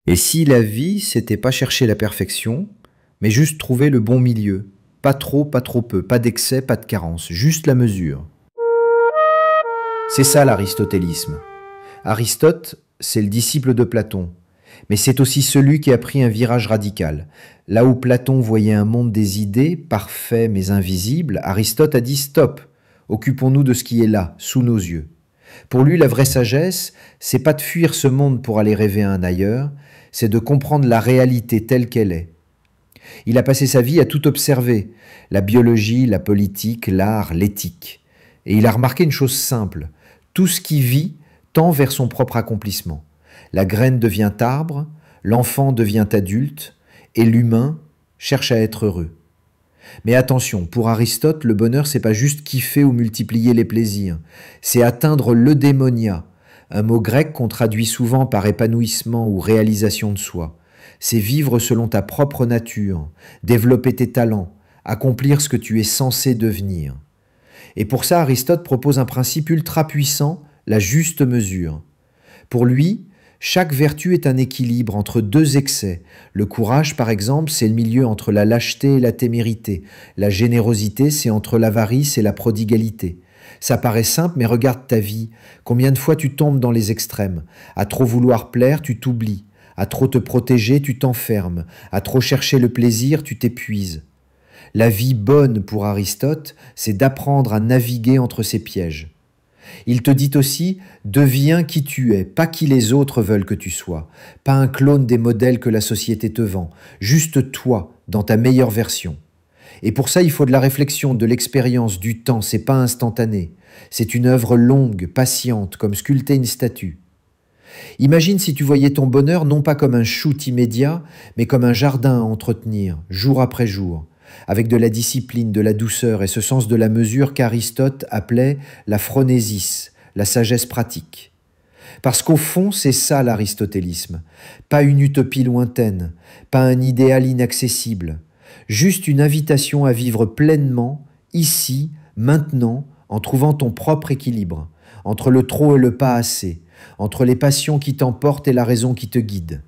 Et si la vie, c'était pas chercher la perfection, mais juste trouver le bon milieu? Pas trop peu, pas d'excès, pas de carence, juste la mesure. C'est ça l'aristotélisme. Aristote, c'est le disciple de Platon, mais c'est aussi celui qui a pris un virage radical. Là où Platon voyait un monde des idées, parfait mais invisible, Aristote a dit stop, occupons-nous de ce qui est là, sous nos yeux. Pour lui, la vraie sagesse, c'est pas de fuir ce monde pour aller rêver un ailleurs, c'est de comprendre la réalité telle qu'elle est. Il a passé sa vie à tout observer, la biologie, la politique, l'art, l'éthique. Et il a remarqué une chose simple, tout ce qui vit tend vers son propre accomplissement. La graine devient arbre, l'enfant devient adulte, et l'humain cherche à être heureux. Mais attention, pour Aristote, le bonheur, c'est pas juste kiffer ou multiplier les plaisirs, c'est atteindre l'eudémonia, un mot grec qu'on traduit souvent par épanouissement ou réalisation de soi. C'est vivre selon ta propre nature, développer tes talents, accomplir ce que tu es censé devenir. Et pour ça, Aristote propose un principe ultra puissant, la juste mesure. Pour lui, chaque vertu est un équilibre entre deux excès. Le courage, par exemple, c'est le milieu entre la lâcheté et la témérité. La générosité, c'est entre l'avarice et la prodigalité. Ça paraît simple, mais regarde ta vie. Combien de fois tu tombes dans les extrêmes? À trop vouloir plaire, tu t'oublies. À trop te protéger, tu t'enfermes. À trop chercher le plaisir, tu t'épuises. La vie bonne pour Aristote, c'est d'apprendre à naviguer entre ces pièges. Il te dit aussi, deviens qui tu es, pas qui les autres veulent que tu sois, pas un clone des modèles que la société te vend, juste toi, dans ta meilleure version. Et pour ça, il faut de la réflexion, de l'expérience, du temps, c'est pas instantané. C'est une œuvre longue, patiente, comme sculpter une statue. Imagine si tu voyais ton bonheur non pas comme un shoot immédiat, mais comme un jardin à entretenir, jour après jour, avec de la discipline, de la douceur et ce sens de la mesure qu'Aristote appelait la phronésis, la sagesse pratique. Parce qu'au fond, c'est ça l'aristotélisme. Pas une utopie lointaine, pas un idéal inaccessible, juste une invitation à vivre pleinement, ici, maintenant, en trouvant ton propre équilibre, entre le trop et le pas assez, entre les passions qui t'emportent et la raison qui te guide.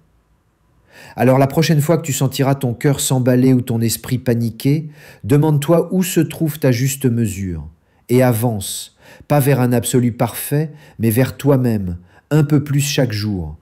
Alors la prochaine fois que tu sentiras ton cœur s'emballer ou ton esprit paniquer, demande-toi où se trouve ta juste mesure, et avance, pas vers un absolu parfait, mais vers toi-même, un peu plus chaque jour,